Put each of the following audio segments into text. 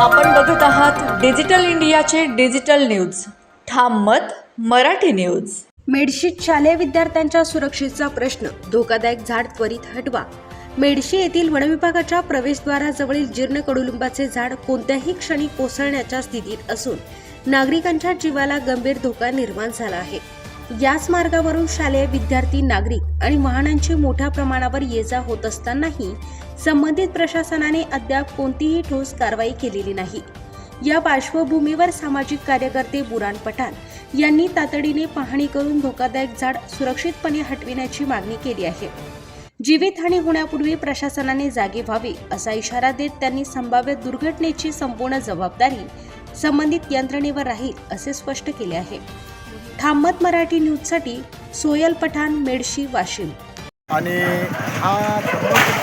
आपण बघत आहात डिजिटल इंडियाचे डिजिटल न्यूज. ठाम मत मराठी न्यूज. मेडशीत शालेय विद्यार्थ्यांच्या सुरक्षेचा प्रश्न, धोकादायक झाड त्वरित हटवा. मेडशी येथील वनविभागाच्या प्रवेशद्वाराजवळील जीर्ण कडुलिंबाचे झाड कोणत्याही क्षणी कोसळण्याच्या स्थितीत असून नागरिकांच्या जीवाला गंभीर धोका निर्माण झाला आहे. याच मार्गावरून शालेय विद्यार्थी, नागरिक आणि वाहनांची मोठ्या प्रमाणावर ये-जा होत असतानाही संबंधित प्रशासनाने अद्याप कोणतीही ठोस कारवाई केलेली नाही. या पार्श्वभूमीवर सामाजिक कार्यकर्ते बुरान पठाण यांनी तातडीने पाहणी करून धोकादायक झाड सुरक्षितपणे हटविण्याची मागणी केली आहे. जीवितहानी होण्यापूर्वी प्रशासनाने जागे व्हावे असा इशारा देत त्यांनी संभाव्य दुर्घटनेची संपूर्ण जबाबदारी संबंधित यंत्रणेवर राहील असे स्पष्ट केले आहे. ठाम मत मराठी न्यूजसाठी सोयल पठाण, मेडशी, वाशिम. आणि हा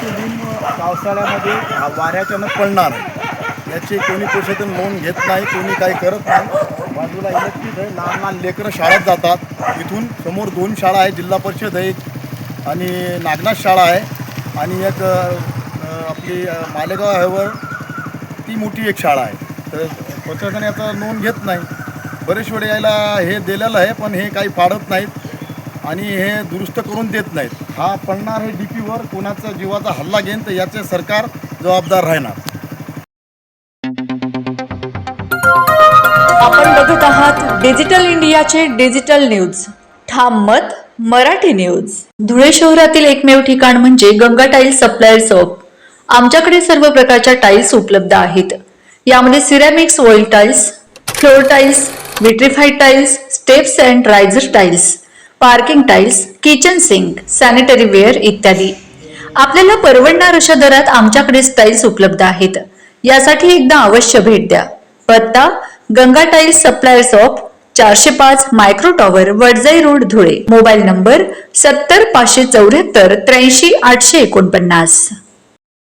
लिंब पावसाळ्यामध्ये वाऱ्याच्यानं पडणार याची कोणी प्रशासन नोंद घेत नाही, कोणी काही करत नाही. बाजूला इलेक्ट्रिक आहे, लहान लहान लेकरं शाळेत जातात. इथून समोर 2 शाळा आहे, जिल्हा परिषद आहे आणि नागनाथ शाळा आहे आणि एक आपली मालेगाव हायवर ती मोठी एक शाळा आहे. तर प्रशासन याचा नोंद घेत नाही. बरेच वेळ यायला हे दिलेलं आहे पण हे काही पाडत नाहीत आणि हे दुरुस्त करून देत नाहीत. हा पडणार हे डीपीवर कोणाचा जीवाचा हल्ला घेईन तर याचे सरकार जबाबदार राहणार. आपण बघत आहात डिजिटल इंडियाचे डिजिटल न्यूज. ठाम मत मराठी न्यूज. धुळे शहरातील एकमेव ठिकाण म्हणजे गंगा टाइल्स सप्लायर शॉप. आमच्याकडे सर्व प्रकारच्या टाइल्स उपलब्ध आहेत. यामध्ये ceramics, wall tiles, floor tiles, vitrified tiles, steps and riser tiles, parking tiles, kitchen sink, sanitary ware इत्यादी. आपल्याला परवडणार अशा दरात आमच्याकडे टाइल्स उपलब्ध आहेत. यासाठी एकदा अवश्य भेट द्या. पत्ता Ganga tiles supplier shop, 405 micro tower, Wadjai road, Dhule. Mobile number 70 574 83 849.